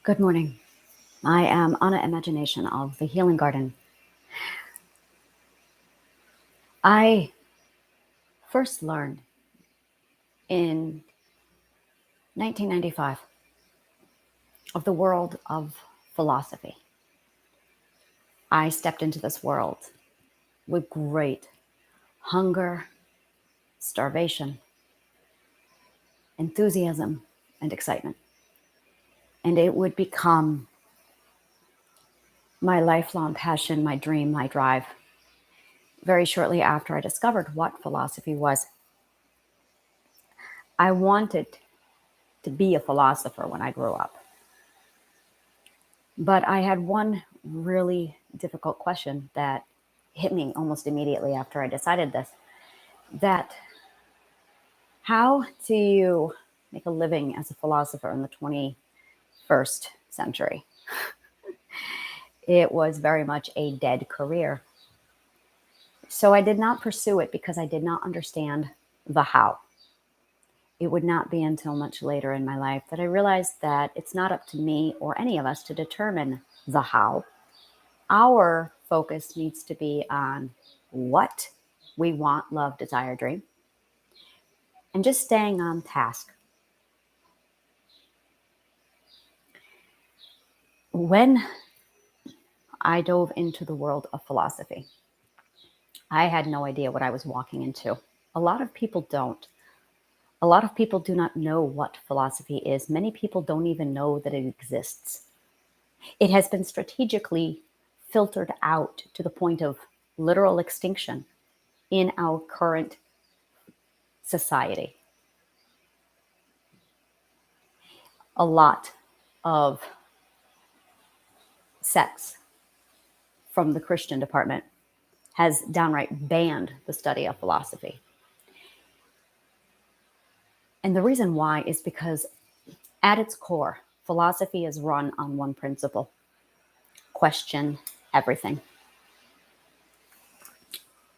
Good morning. I am Anna Imagination of the Healing Garden. I first learned in 1995 of the world of philosophy. I stepped into this world with great hunger, starvation, enthusiasm, and excitement. And it would become my lifelong passion, my dream, my drive. Very shortly after I discovered what philosophy was, I wanted to be a philosopher when I grew up. But I had one really difficult question that hit me almost immediately after I decided this, that how do you make a living as a philosopher in the 21st century? It was very much a dead career. So I did not pursue it because I did not understand the how. It would not be until much later in my life that I realized that it's not up to me or any of us to determine the how. Our focus needs to be on what we want, love, desire, dream, and just staying on task. When I dove into the world of philosophy, I had no idea what I was walking into. A lot of people don't. A lot of people do not know what philosophy is. Many people don't even know that it exists. It has been strategically filtered out to the point of literal extinction in our current society. A lot of sects from the Christian department has downright banned the study of philosophy. And the reason why is because at its core, philosophy is run on one principle: question everything.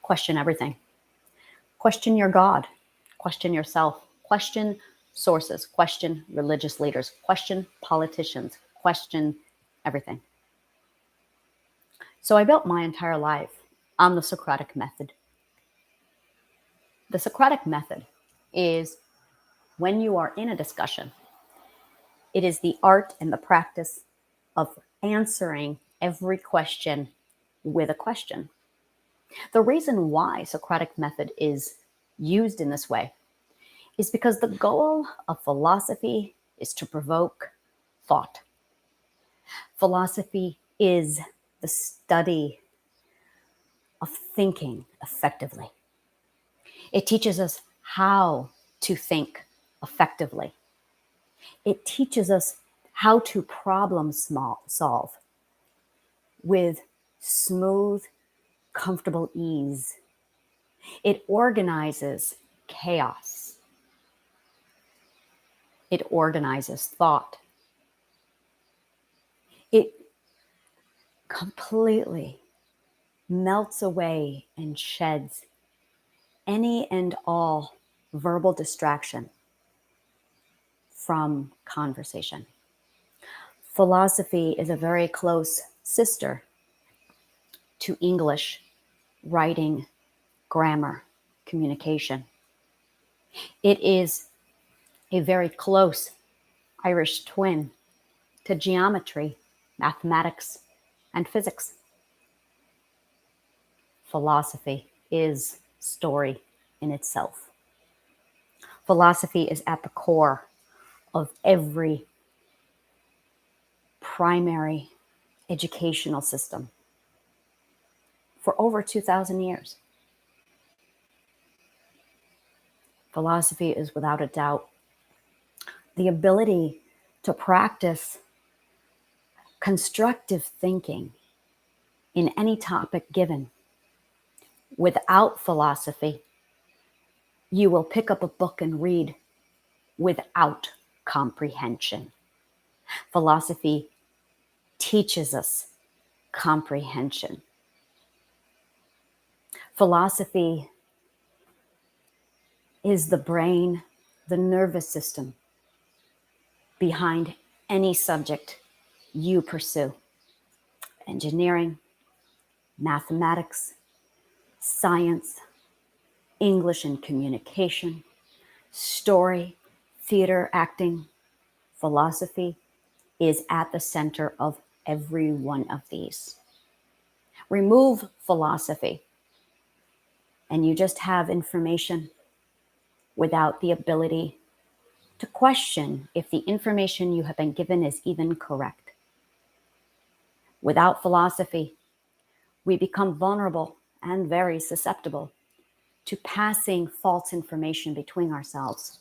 Question everything. Question your God. Question yourself. Question sources. Question religious leaders. Question politicians. Question everything. So I built my entire life on the Socratic method. The Socratic method is when you are in a discussion, it is the art and the practice of answering every question with a question. The reason why Socratic method is used in this way is because the goal of philosophy is to provoke thought. Philosophy is the study of thinking effectively. It teaches us how to think effectively. It teaches us how to problem solve with smooth, comfortable ease. It organizes chaos. It organizes thought. It completely melts away and sheds any and all verbal distraction from conversation. Philosophy is a very close sister to English writing, grammar, communication. It is a very close Irish twin to geometry, mathematics, and physics. Philosophy is story in itself. Philosophy is at the core of every primary educational system for over 2,000 years. Philosophy is without a doubt the ability to practice constructive thinking in any topic given. Without philosophy, you will pick up a book and read without comprehension. Philosophy teaches us comprehension. Philosophy is the brain, the nervous system behind any subject you pursue engineering, mathematics, science, English and communication, story, theater, acting, philosophy is at the center of every one of these. Remove philosophy, and you just have information without the ability to question if the information you have been given is even correct. Without philosophy, we become vulnerable and very susceptible to passing false information between ourselves.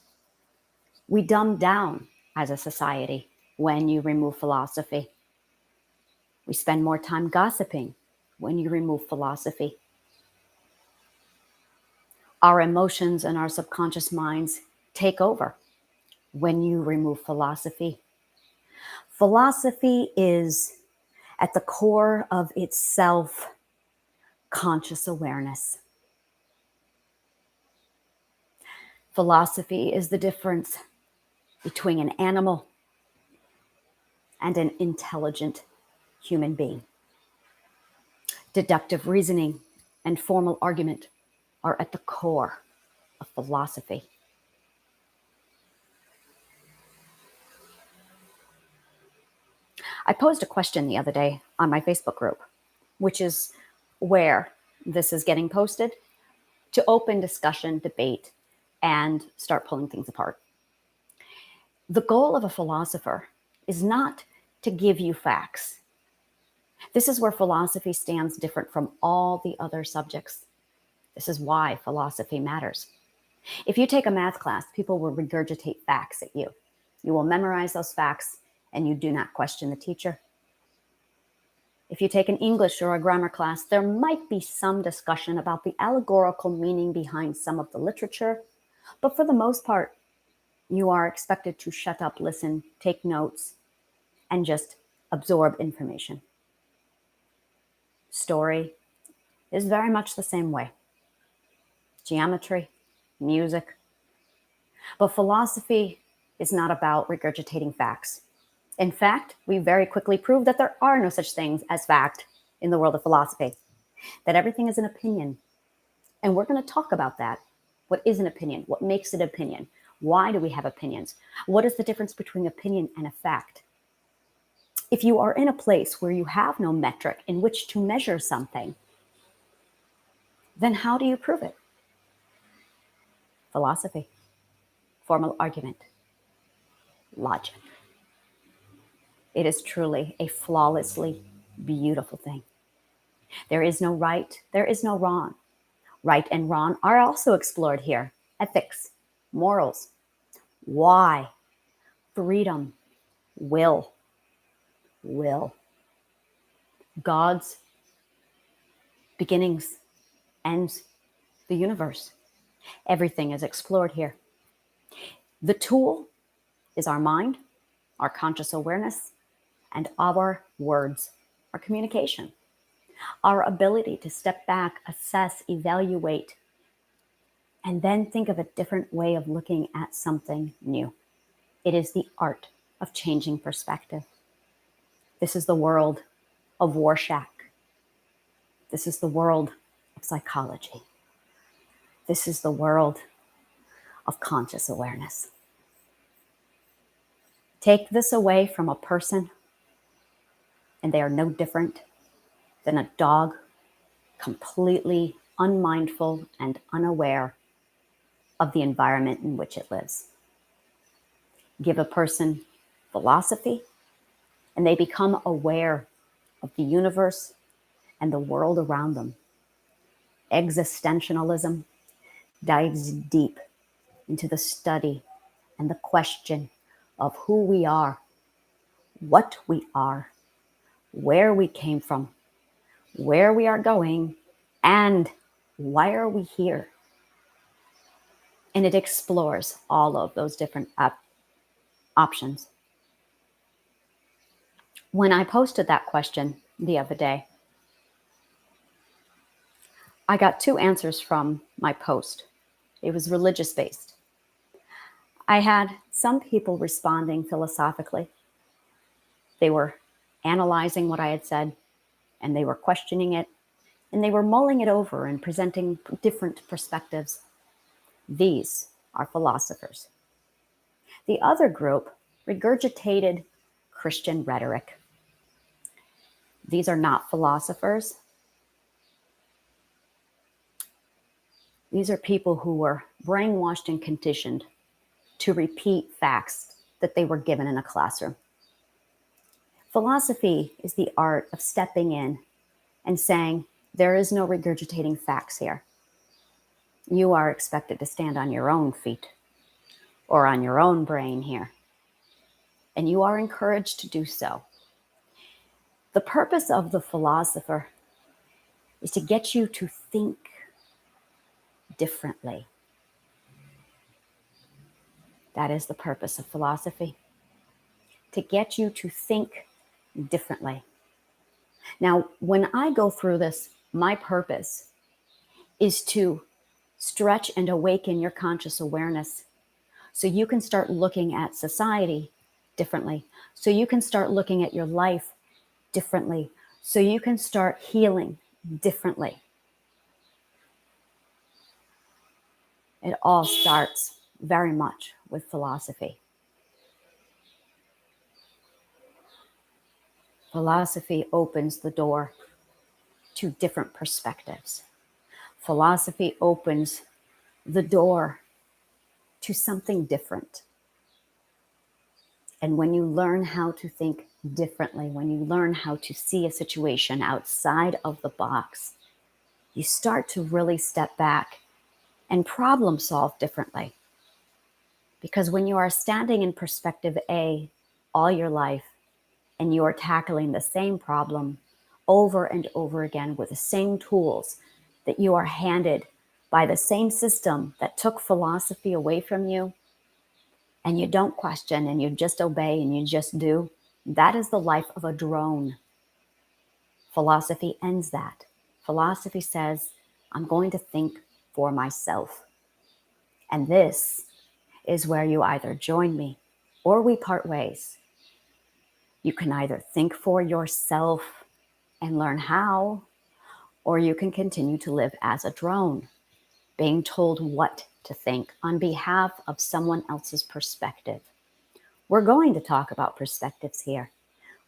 We dumb down as a society when you remove philosophy. We spend more time gossiping when you remove philosophy. Our emotions and our subconscious minds take over when you remove philosophy. Philosophy is at the core of itself conscious awareness. Philosophy is the difference between an animal and an intelligent human being. Deductive reasoning and formal argument are at the core of philosophy. I posed a question the other day on my Facebook group, which is where this is getting posted, to open discussion, debate, and start pulling things apart. The goal of a philosopher is not to give you facts. This is where philosophy stands different from all the other subjects. This is why philosophy matters. If you take a math class, people will regurgitate facts at you. You will memorize those facts and you do not question the teacher. If you take an English or a grammar class, there might be some discussion about the allegorical meaning behind some of the literature, but for the most part, you are expected to shut up, listen, take notes, and just absorb information. Story is very much the same way. Geometry, music. But philosophy is not about regurgitating facts. In fact, we very quickly prove that there are no such things as fact in the world of philosophy, that everything is an opinion. And we're going to talk about that. What is an opinion? What makes it an opinion? Why do we have opinions? What is the difference between opinion and a fact? If you are in a place where you have no metric in which to measure something, then how do you prove it? Philosophy, formal argument, logic. It is truly a flawlessly beautiful thing. There is no right, there is no wrong. Right and wrong are also explored here. Ethics, morals, why, freedom, will. God's beginnings, ends, the universe. Everything is explored here. The tool is our mind, our conscious awareness, and our words, our communication, our ability to step back, assess, evaluate, and then think of a different way of looking at something new. It is the art of changing perspective. This is the world of Rorschach. This is the world of psychology. This is the world of conscious awareness. Take this away from a person, and they are no different than a dog, completely unmindful and unaware of the environment in which it lives. Give a person philosophy, and they become aware of the universe and the world around them. Existentialism dives deep into the study and the question of who we are, what we are, where we came from, where we are going, and why are we here? And it explores all of those different options. When I posted that question the other day, I got two answers from my post. It was religious based. I had some people responding philosophically. They were analyzing what I had said, and they were questioning it, and they were mulling it over and presenting different perspectives. These are philosophers. The other group regurgitated Christian rhetoric. These are not philosophers. These are people who were brainwashed and conditioned to repeat facts that they were given in a classroom. Philosophy is the art of stepping in and saying, there is no regurgitating facts here. You are expected to stand on your own feet or on your own brain here. And you are encouraged to do so. The purpose of the philosopher is to get you to think differently. That is the purpose of philosophy, to get you to think differently. Now, when I go through this, my purpose is to stretch and awaken your conscious awareness so you can start looking at society differently, so you can start looking at your life differently, so you can start healing differently. It all starts very much with philosophy. Philosophy opens the door to different perspectives. Philosophy opens the door to something different. And when you learn how to think differently, when you learn how to see a situation outside of the box, you start to really step back and problem solve differently. Because when you are standing in perspective A all your life and you are tackling the same problem over and over again with the same tools that you are handed by the same system that took philosophy away from you, and you don't question and you just obey and you just do, that is the life of a drone. Philosophy ends that. Philosophy says, I'm going to think for myself. And this is where you either join me or we part ways. You can either think for yourself and learn how, or you can continue to live as a drone, being told what to think on behalf of someone else's perspective. We're going to talk about perspectives here.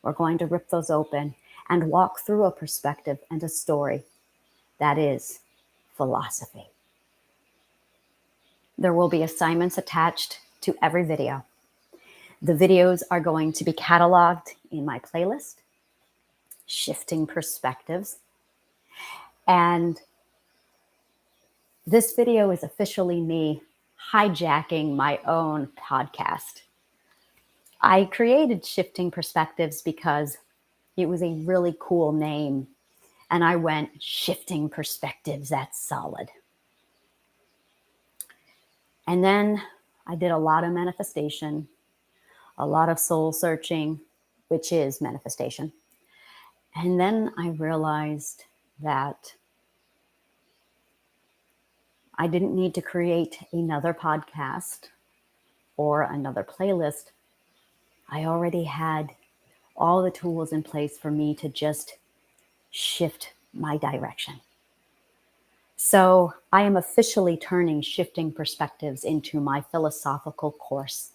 We're going to rip those open and walk through a perspective and a story that is philosophy. There will be assignments attached to every video. The videos are going to be cataloged in my playlist, Shifting Perspectives. And this video is officially me hijacking my own podcast. I created Shifting Perspectives because it was a really cool name. And I went, Shifting Perspectives, that's solid. And then I did a lot of manifestation, a lot of soul searching, which is manifestation. And then I realized that I didn't need to create another podcast or another playlist. I already had all the tools in place for me to just shift my direction. So I am officially turning Shifting Perspectives into my philosophical course.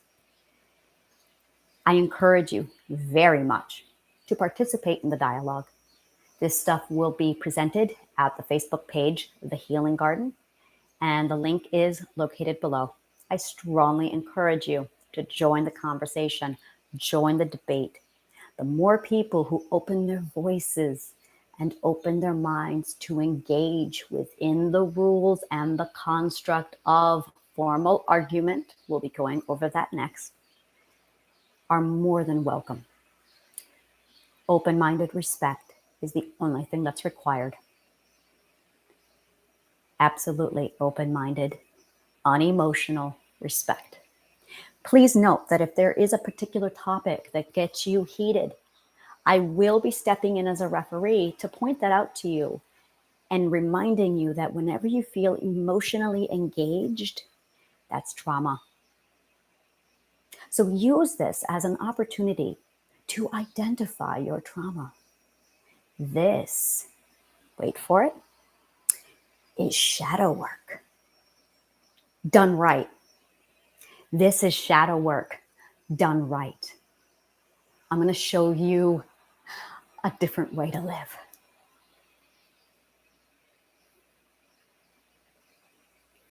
I encourage you very much to participate in the dialogue. This stuff will be presented at the Facebook page, The Healing Garden, and the link is located below. I strongly encourage you to join the conversation, join the debate. The more people who open their voices and open their minds to engage within the rules and the construct of formal argument, we'll be going over that next, are more than welcome. Open-minded respect is the only thing that's required. Absolutely open-minded, unemotional respect. Please note that if there is a particular topic that gets you heated, I will be stepping in as a referee to point that out to you and reminding you that whenever you feel emotionally engaged, that's trauma. So use this as an opportunity to identify your trauma. This, wait for it, is shadow work done right. This is shadow work done right. I'm going to show you a different way to live.